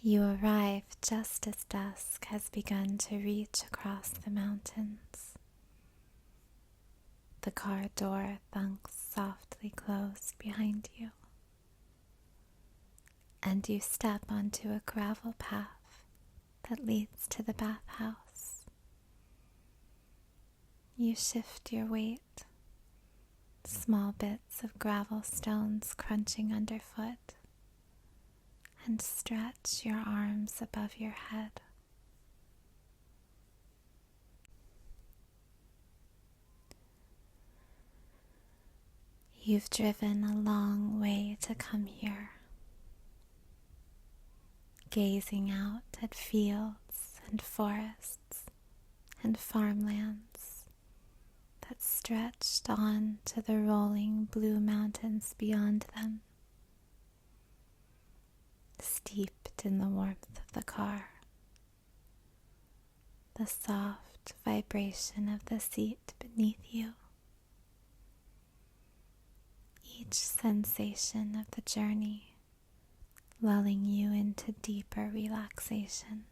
You arrive just as dusk has begun to reach across the mountains. The car door thunks softly closed behind you, and you step onto a gravel path that leads to the bathhouse. You shift your weight, small bits of gravel stones crunching underfoot, and stretch your arms above your head. You've driven a long way to come here, gazing out at fields and forests and farmlands that stretched on to the rolling blue mountains beyond them, steeped in the warmth of the car, the soft vibration of the seat beneath you, each sensation of the journey lulling you into deeper relaxation.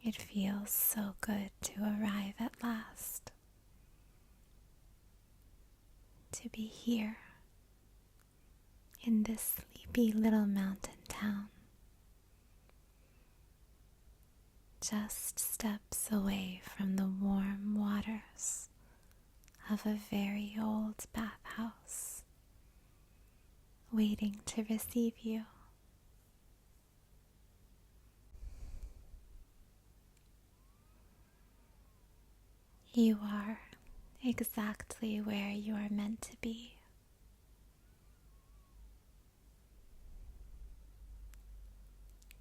It feels so good to arrive at last, to be here in this sleepy little mountain town, just steps away from the warm waters of a very old bathhouse, waiting to receive you. You are exactly where you are meant to be.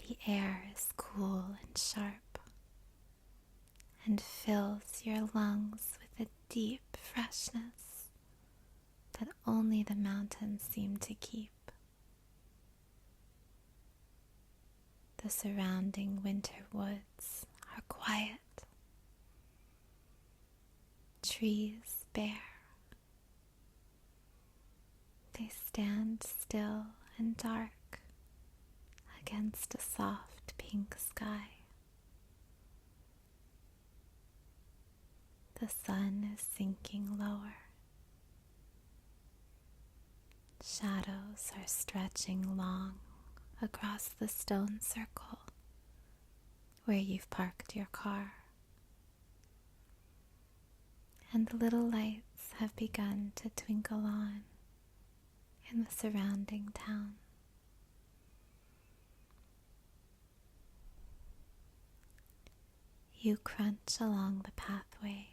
The air is cool and sharp and fills your lungs with a deep freshness that only the mountains seem to keep. The surrounding winter woods are quiet, trees bare. They stand still and dark against a soft pink sky. The sun is sinking lower. Shadows are stretching long across the stone circle where you've parked your car, and the little lights have begun to twinkle on in the surrounding town. You crunch along the pathway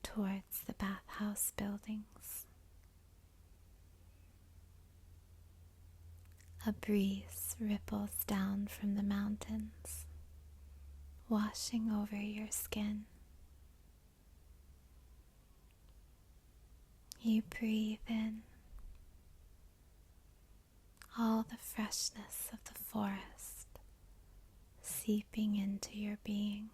towards the bathhouse buildings. A breeze ripples down from the mountains, washing over your skin. You breathe in all the freshness of the forest seeping into your being.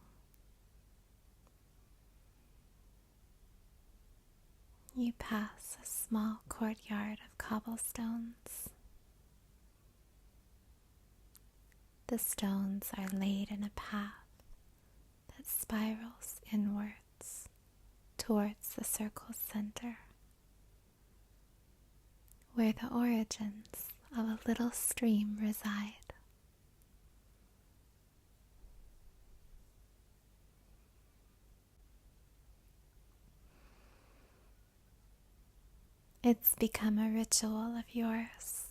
You pass a small courtyard of cobblestones. The stones are laid in a path that spirals inwards towards the circle's center, where the origins of a little stream reside. It's become a ritual of yours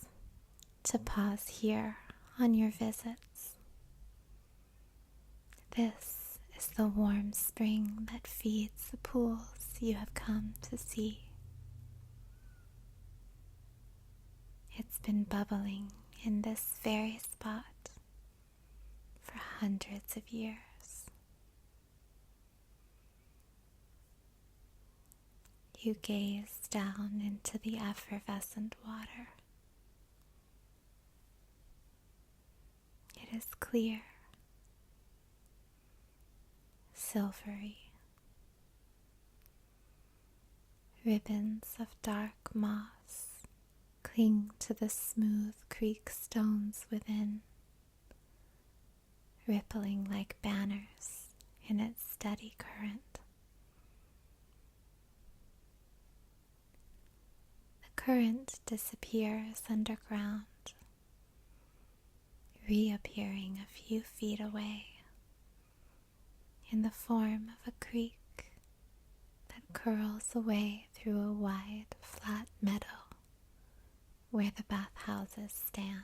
to pause here on your visits. This is the warm spring that feeds the pools you have come to see. It's been bubbling in this very spot for hundreds of years. You gaze down into the effervescent water. It is clear, silvery. Ribbons of dark moss Cling to the smooth creek stones within, rippling like banners in its steady current. The current disappears underground, reappearing a few feet away in the form of a creek that curls away through a wide, flat meadow where the bathhouses stand.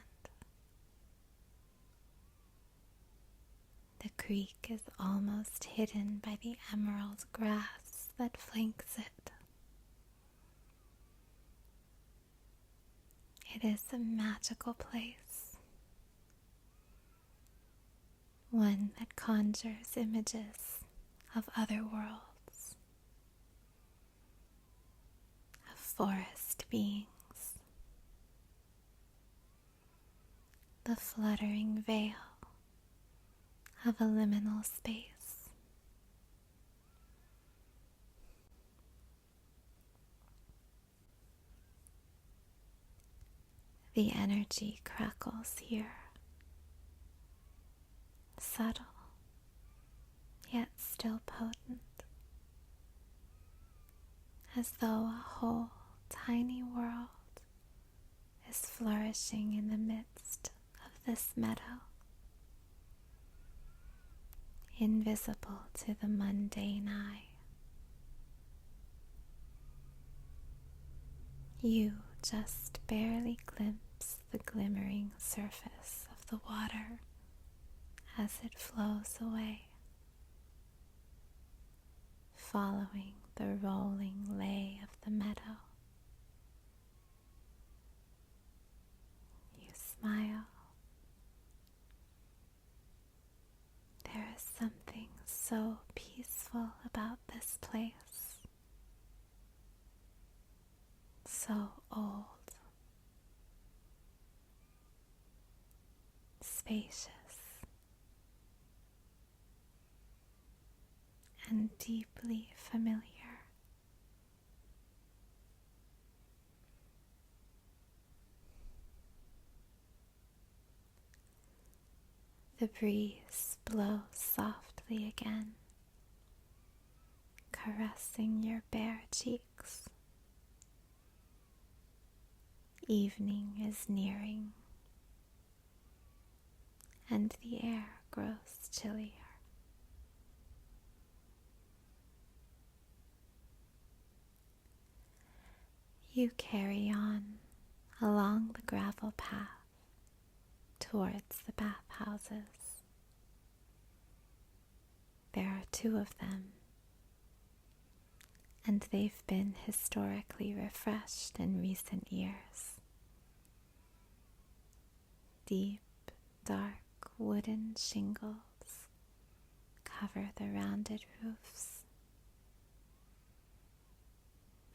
The creek is almost hidden by the emerald grass that flanks it. It is a magical place, one that conjures images of other worlds, of forest beings, the fluttering veil of a liminal space. The energy crackles here, subtle, yet still potent, as though a whole tiny world is flourishing in the midst of this meadow, invisible to the mundane eye. You just barely glimpse the glimmering surface of the water as it flows away, following the rolling lay of the meadow. You smile. There is something so peaceful about this place, so old, spacious, and deeply familiar. The breeze blows softly again, caressing your bare cheeks. Evening is nearing, and the air grows chillier. You carry on along the gravel path towards the bathhouses. There are 2 of them, and they've been historically refreshed in recent years. Deep, dark wooden shingles cover the rounded roofs.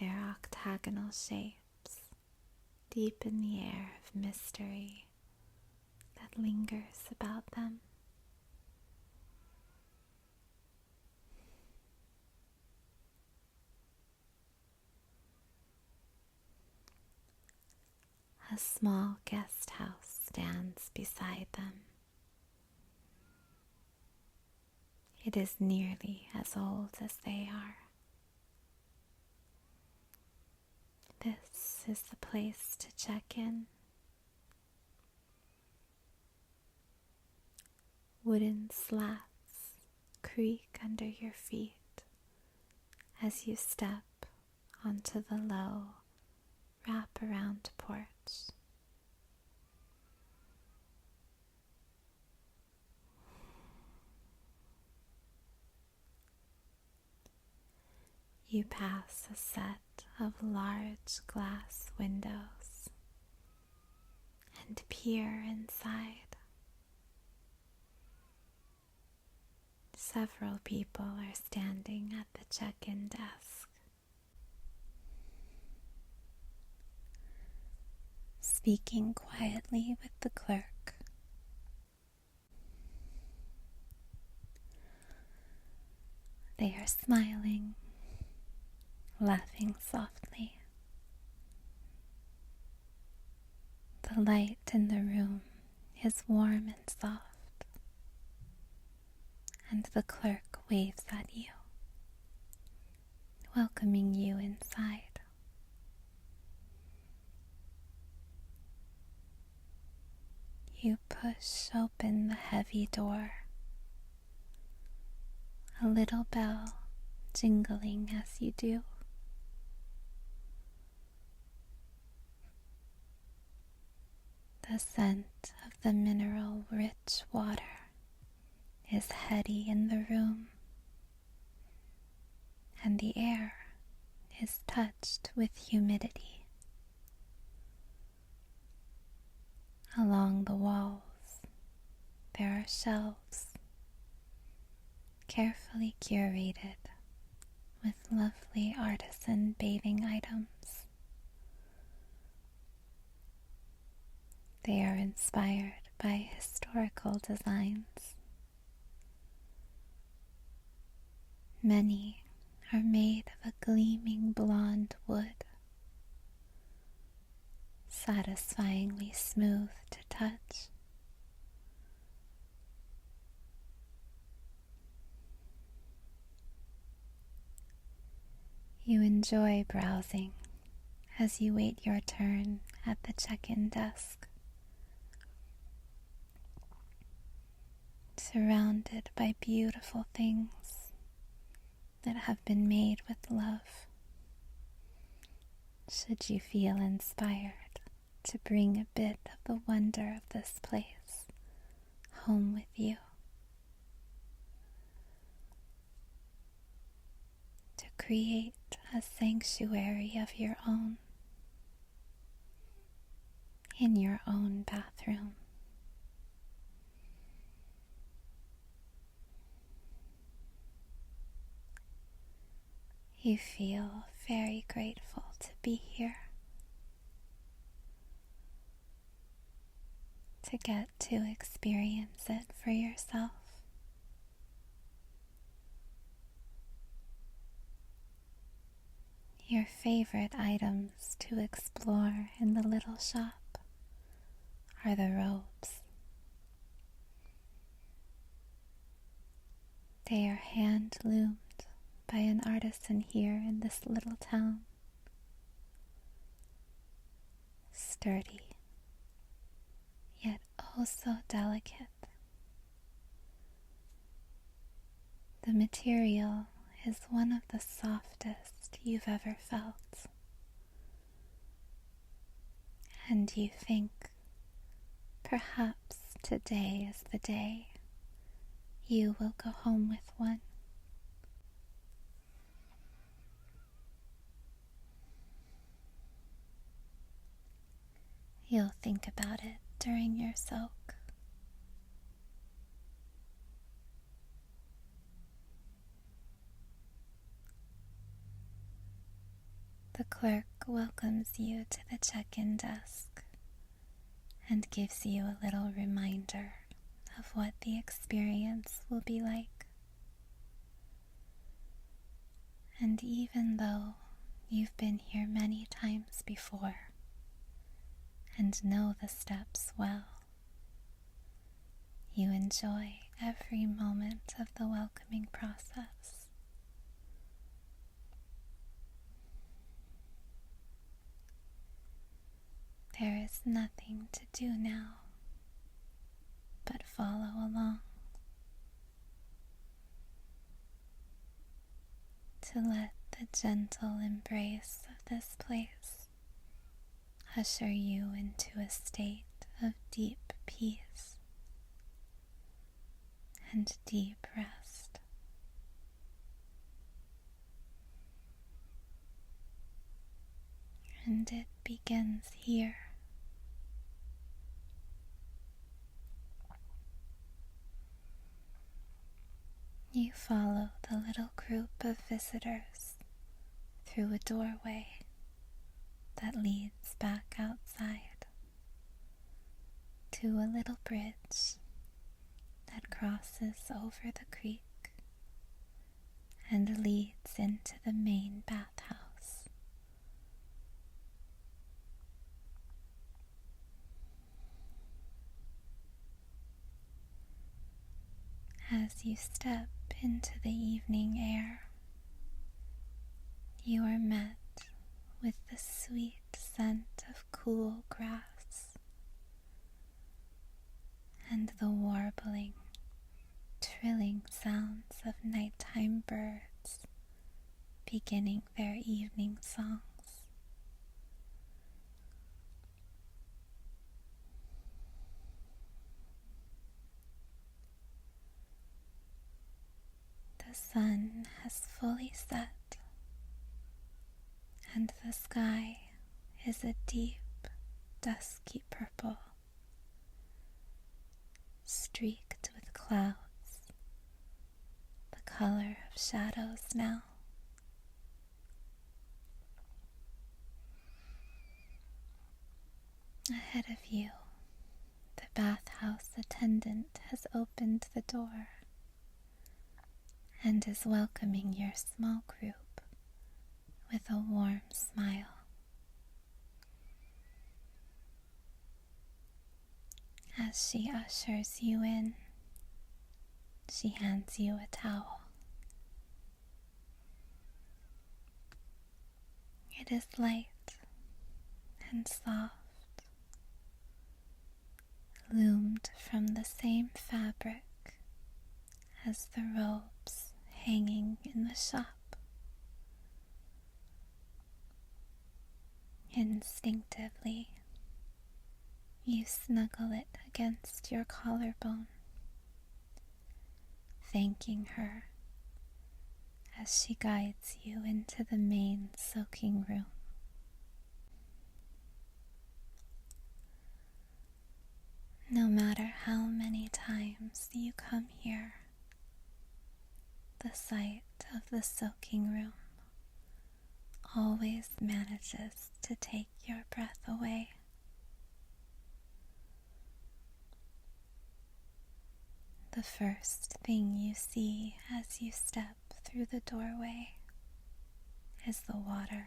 Their octagonal shapes deepen the air of mystery that lingers about them. A small guest house stands beside them. It is nearly as old as they are. This is the place to check in. Wooden slats creak under your feet as you step onto the low wrap-around porch. You pass a set of large glass windows and peer inside. Several people are standing at the check-in desk, speaking quietly with the clerk. They are smiling, laughing softly. The light in the room is warm and soft, and the clerk waves at you, welcoming you inside. You push open the heavy door, a little bell jingling as you do. The scent of the mineral-rich water is heady in the room, and the air is touched with humidity. Along the walls, there are shelves, carefully curated with lovely artisan bathing items. They are inspired by historical designs. Many are made of a gleaming blonde wood, satisfyingly smooth to touch. You enjoy browsing as you wait your turn at the check-in desk, surrounded by beautiful things that have been made with love. Should you feel inspired to bring a bit of the wonder of this place home with you, to create a sanctuary of your own in your own bathroom. You feel very grateful to be here, to get to experience it for yourself. Your favorite items to explore in the little shop are the robes. They are hand-loomed by an artisan here in this little town. Sturdy, yet oh so delicate. The material is one of the softest you've ever felt, and you think perhaps today is the day you will go home with one. You'll think about it during your soak. The clerk welcomes you to the check-in desk and gives you a little reminder of what the experience will be like. And even though you've been here many times before and know the steps well, you enjoy every moment of the welcoming process. There is nothing to do now but follow along, to let the gentle embrace of this place usher you into a state of deep peace and deep rest. And it begins here. You follow the little group of visitors through a doorway that leads back outside to a little bridge that crosses over the creek and leads into the main bathhouse. As you step into the evening air, you are met with the sweet scent of cool grass and the warbling, trilling sounds of nighttime birds beginning their evening songs. The sun has fully set, and the sky is a deep, dusky purple, streaked with clouds, the color of shadows now. Ahead of you, the bathhouse attendant has opened the door and is welcoming your small group with a warm smile. As she ushers you in, she hands you a towel. It is light and soft, loomed from the same fabric as the robes hanging in the shop. Instinctively, you snuggle it against your collarbone, thanking her as she guides you into the main soaking room. No matter how many times you come here, the sight of the soaking room always manages to take your breath away. The first thing you see as you step through the doorway is the water.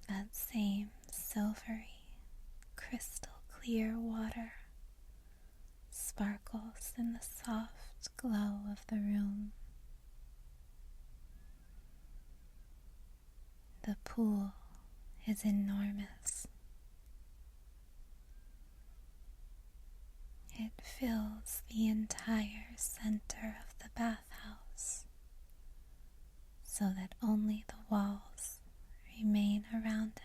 That same silvery, crystal clear water sparkles in the soft glow of the room. The pool is enormous. It fills the entire center of the bathhouse, so that only the walls remain around it.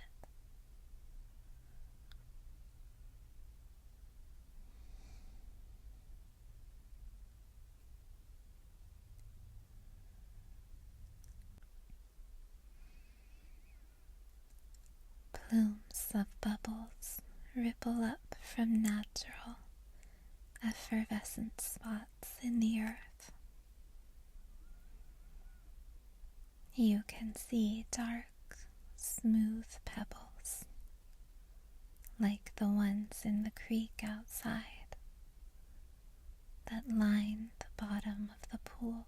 Plumes of bubbles ripple up from natural, effervescent spots in the earth. You can see dark, smooth pebbles, like the ones in the creek outside, that line the bottom of the pool.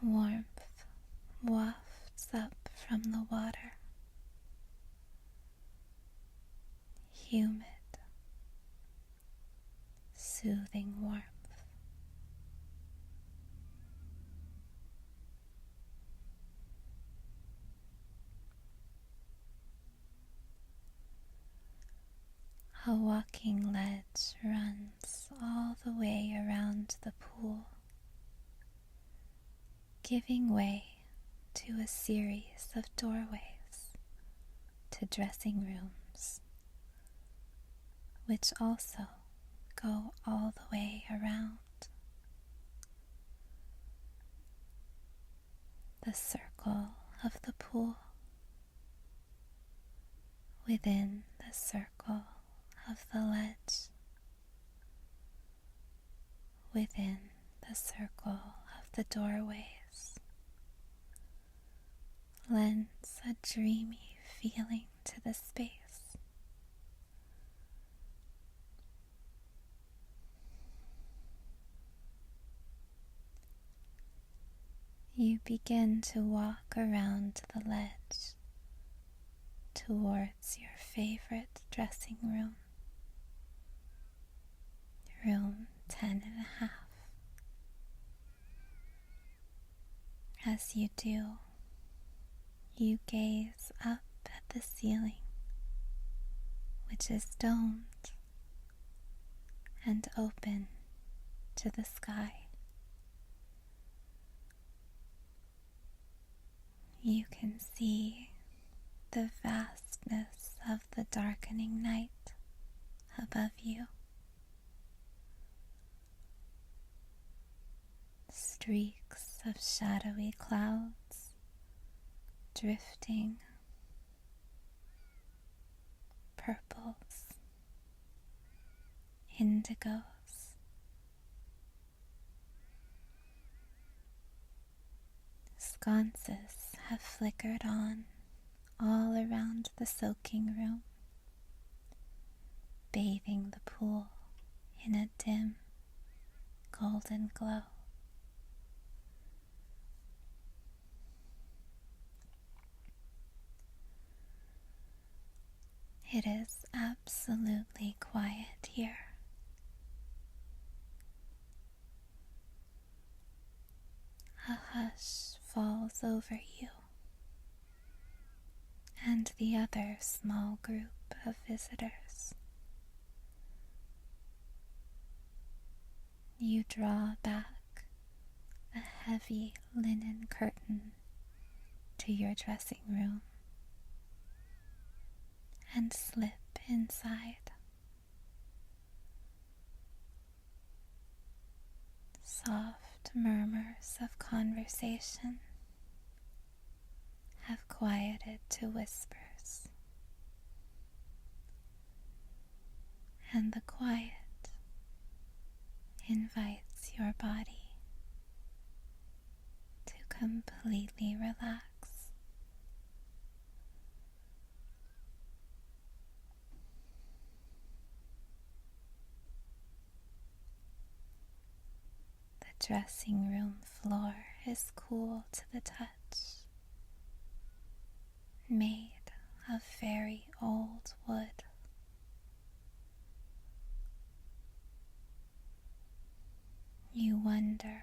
Warmth wafts up from the water, humid, soothing warmth. A walking ledge runs all the way around the pool, giving way to a series of doorways to dressing rooms, which also go all the way around. The circle of the pool, within the circle of the ledge, within the circle of the doorways, lends a dreamy feeling to the space. You begin to walk around the ledge, towards your favorite dressing room, room 10.5. As you do, you gaze up at the ceiling, which is domed and open to the sky. You can see the vastness of the darkening night above you. Streaks of shadowy clouds drifting, purples, indigos. Sconces have flickered on all around the soaking room, bathing the pool in a dim, golden glow. It is absolutely quiet here. A hush falls over you and the other small group of visitors. You draw back a heavy linen curtain to your dressing room and slip inside. Soft murmurs of conversation have quieted to whispers, and the quiet invites your body to completely relax. The dressing room floor is cool to the touch, made of very old wood. You wonder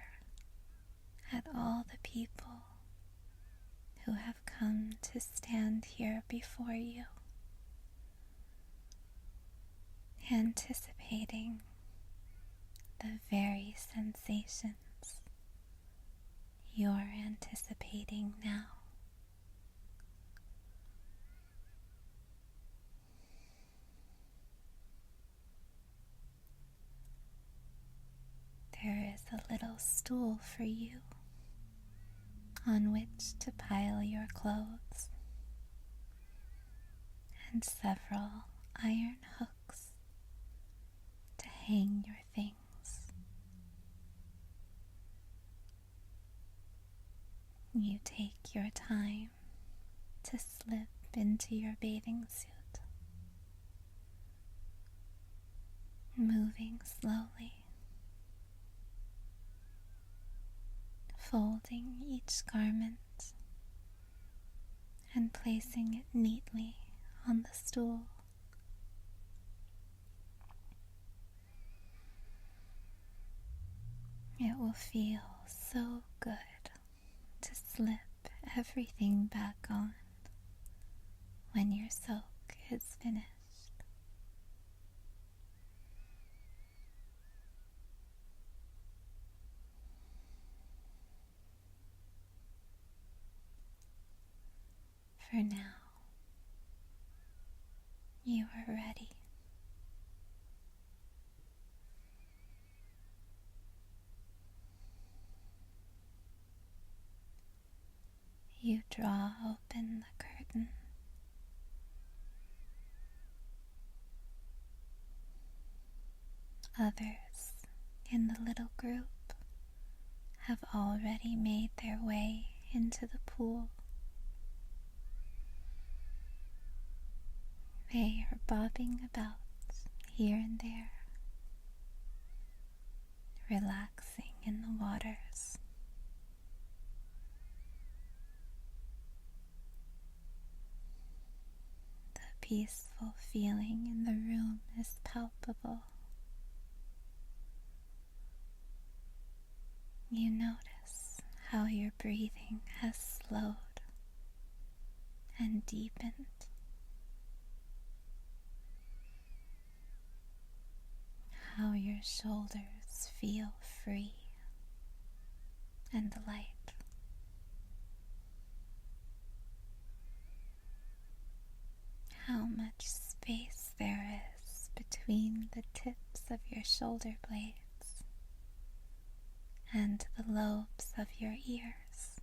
at all the people who have come to stand here before you, anticipating the very sensations you're anticipating now. There is a little stool for you on which to pile your clothes, and several iron hooks to hang your things. You take your time to slip into your bathing suit, moving slowly, folding each garment and placing it neatly on the stool. It will feel so good to slip everything back on when your soak is finished. For now, you are ready. You draw open the curtain. Others in the little group have already made their way into the pool. They are bobbing about here and there, relaxing in the waters. peaceful feeling in the room is palpable. You notice how your breathing has slowed and deepened. How your shoulders feel free and light. How much space there is between the tips of your shoulder blades and the lobes of your ears.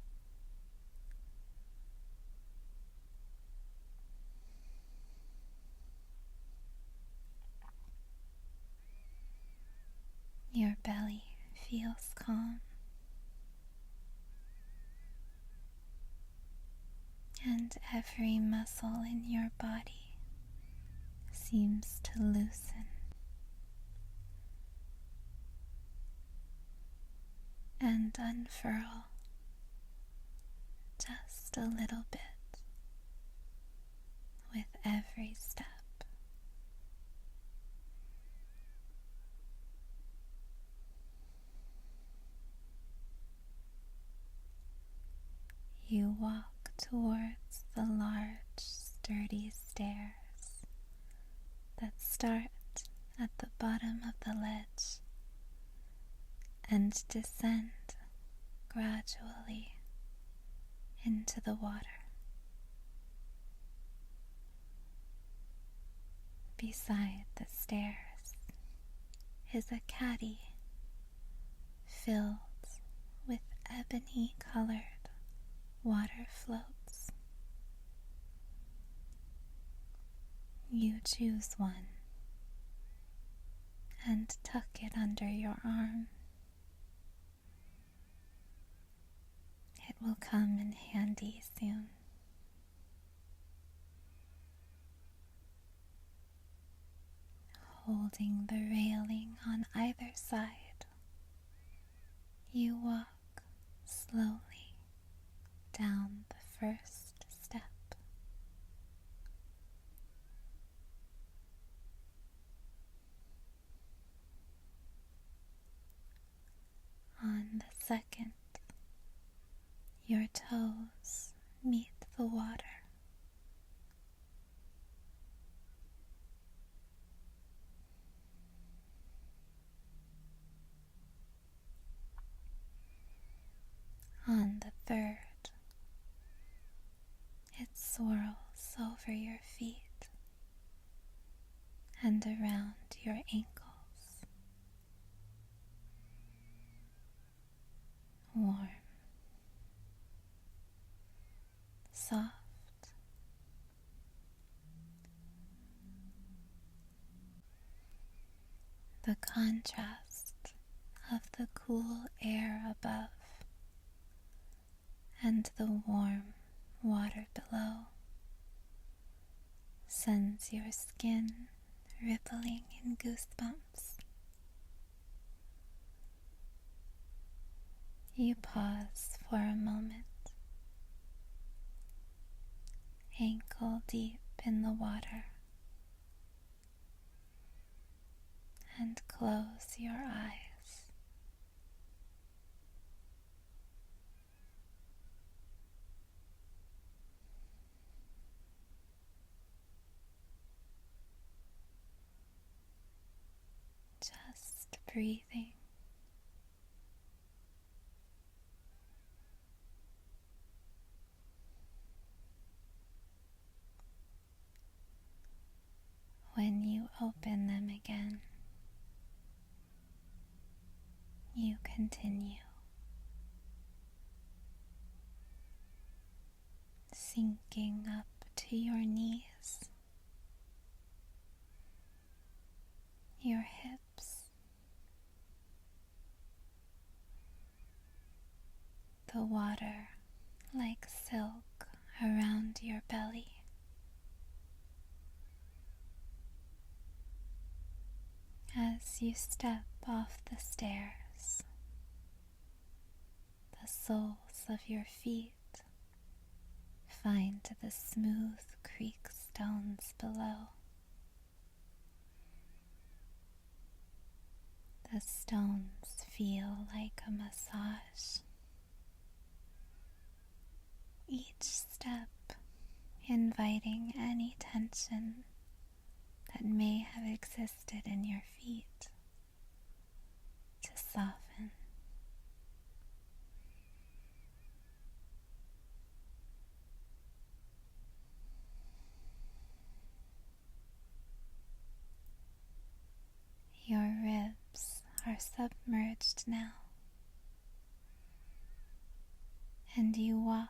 Your belly feels calm, and every muscle in your body seems to loosen and unfurl just a little bit with every step. You walk towards the large, sturdy stairs that start at the bottom of the ledge and descend gradually into the water. Beside the stairs is a caddy filled with ebony-colored water floats. You choose one and tuck it under your arm. It will come in handy soon. Holding the railing on either side, you walk slowly down the first step. On the second, your toes meet the water. On the third, it swirls over your feet and around your ankles. Warm, soft, the contrast of the cool air above and the warm water below sends your skin rippling in goosebumps. You pause for a moment, ankle deep in the water, and close your eyes. Just breathing. When you open them again, you continue, sinking up to your knees, your hips, the water like silk around your belly. As you step off the stairs, the soles of your feet find the smooth creek stones below. The stones feel like a massage, each step inviting any tension that may have existed in your feet to soften. Your ribs are submerged now, and you walk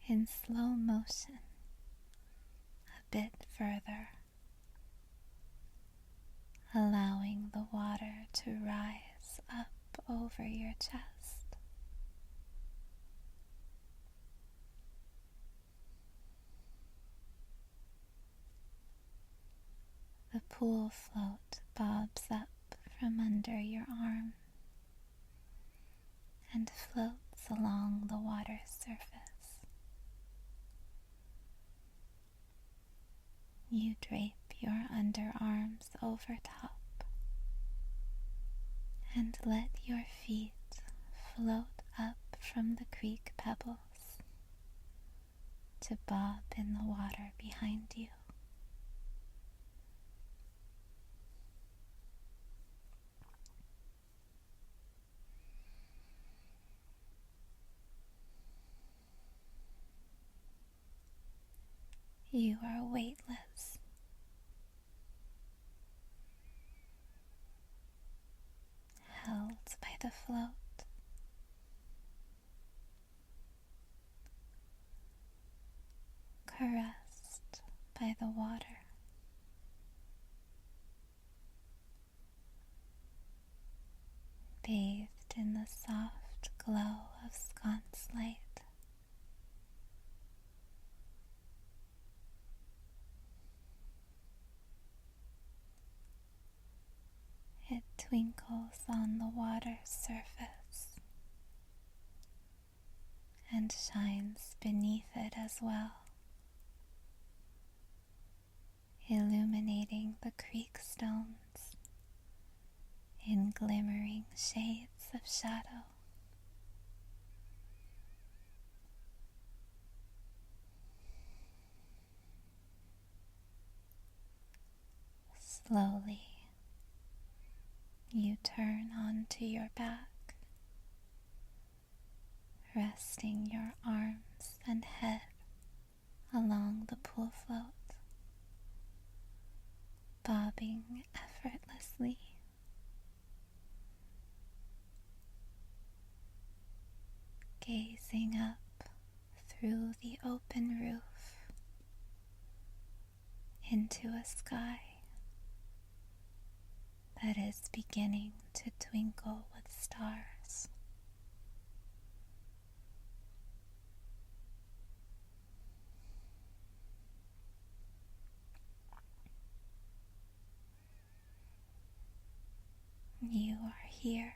in slow motion a bit further, allowing the water to rise up over your chest. The pool float bobs up from under your arm and floats along the water surface. You drape your underarms over top and let your feet float up from the creek pebbles to bob in the water behind you. You are weightless. Held by the float. Caressed by the water. Bathed in the soft glow of sconce light. It twinkles on the water's surface and shines beneath it as well, illuminating the creek stones in glimmering shades of shadow. Slowly, you turn onto your back, resting your arms and head along the pool float, bobbing effortlessly. Gazing up through the open roof into a sky that is beginning to twinkle with stars. You are here.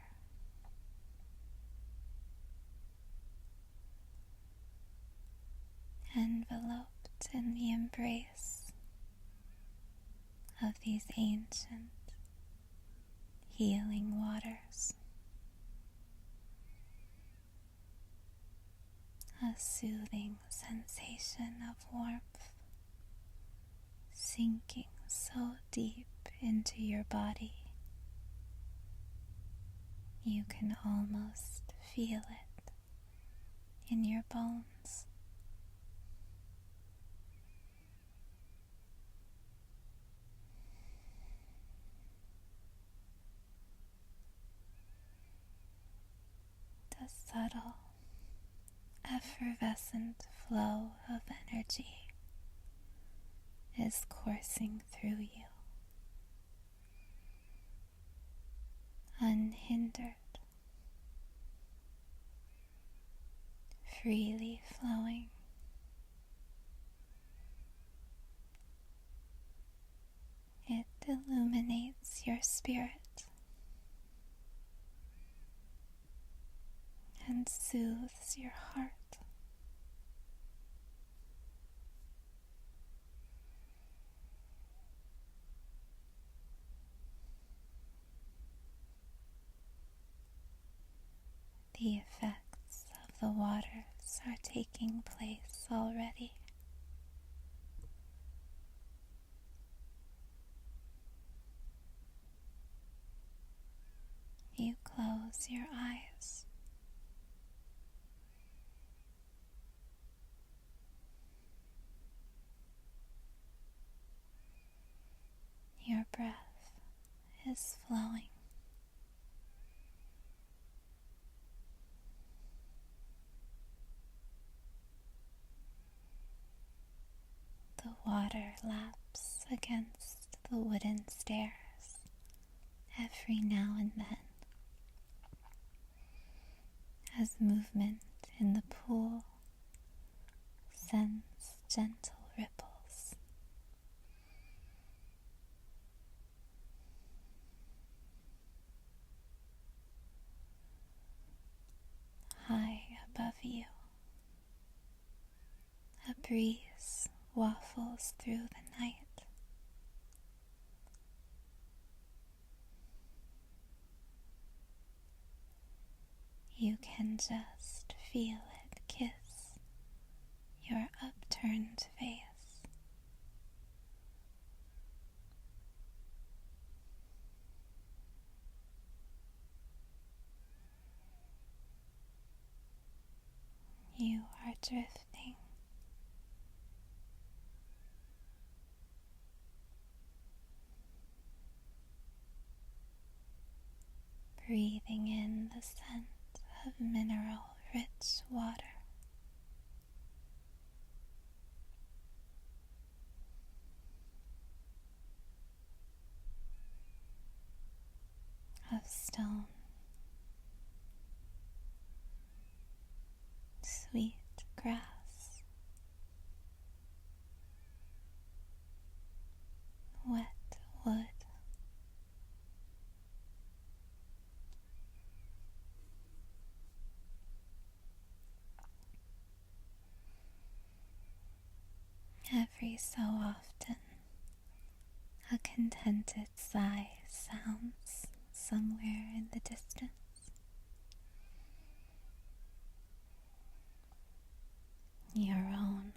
Enveloped in the embrace of these ancient healing waters. A soothing sensation of warmth sinking so deep into your body you can almost feel it in your bones. The subtle, effervescent flow of energy is coursing through you, unhindered, freely flowing. It illuminates your spirit and soothes your heart. the waters are taking place already. You close your eyes. Your breath is flowing. The water laps against the wooden stairs every now and then, as movement in the pool sends gentle ripples. High above you, a breeze waffles through the night. You can just feel it kiss your upturned face. You are drifting. Breathing in the scent of mineral-rich water. Of stone, sweet grass, wet wood. Every so often, a contented sigh sounds somewhere in the distance. Your own.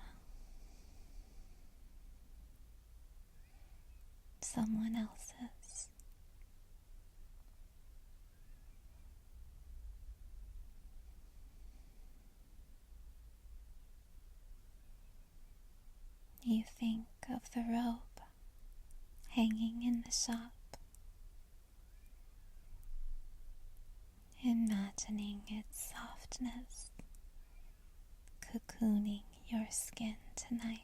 Someone else's. You think of the robe hanging in the shop, imagining its softness cocooning your skin tonight.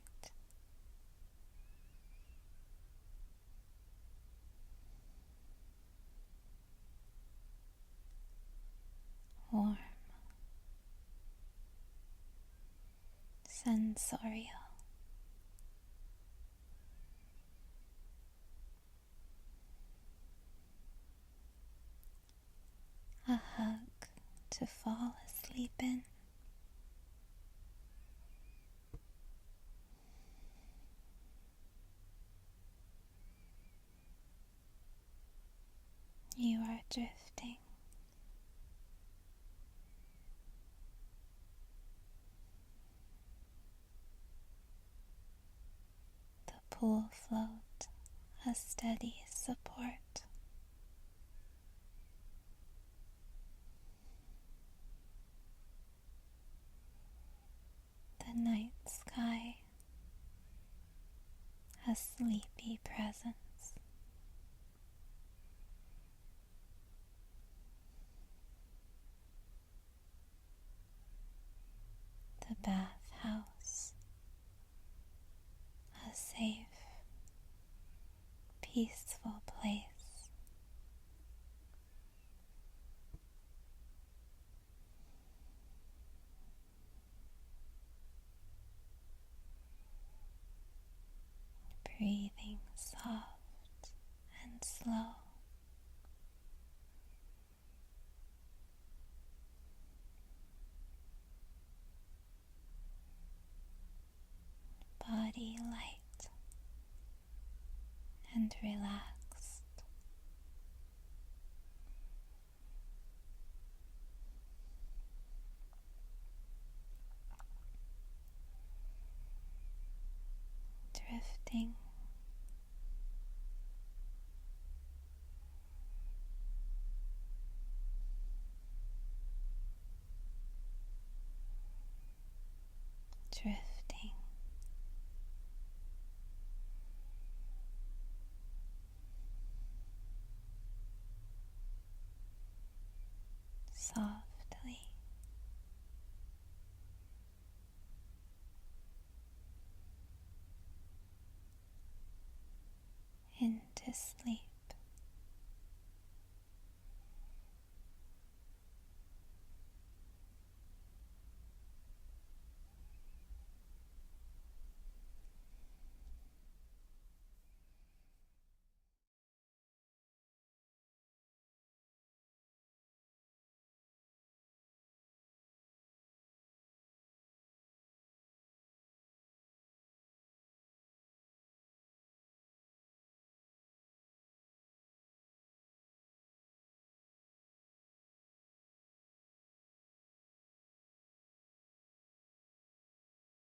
Warm, sensorial. A hug to fall asleep in. You are drifting. The pool float, a steady support. The night sky, a sleepy presence. The bathhouse, a safe, peaceful place. Breathing soft and slow. Body light and relaxed. drifting. Drifting softly into sleep.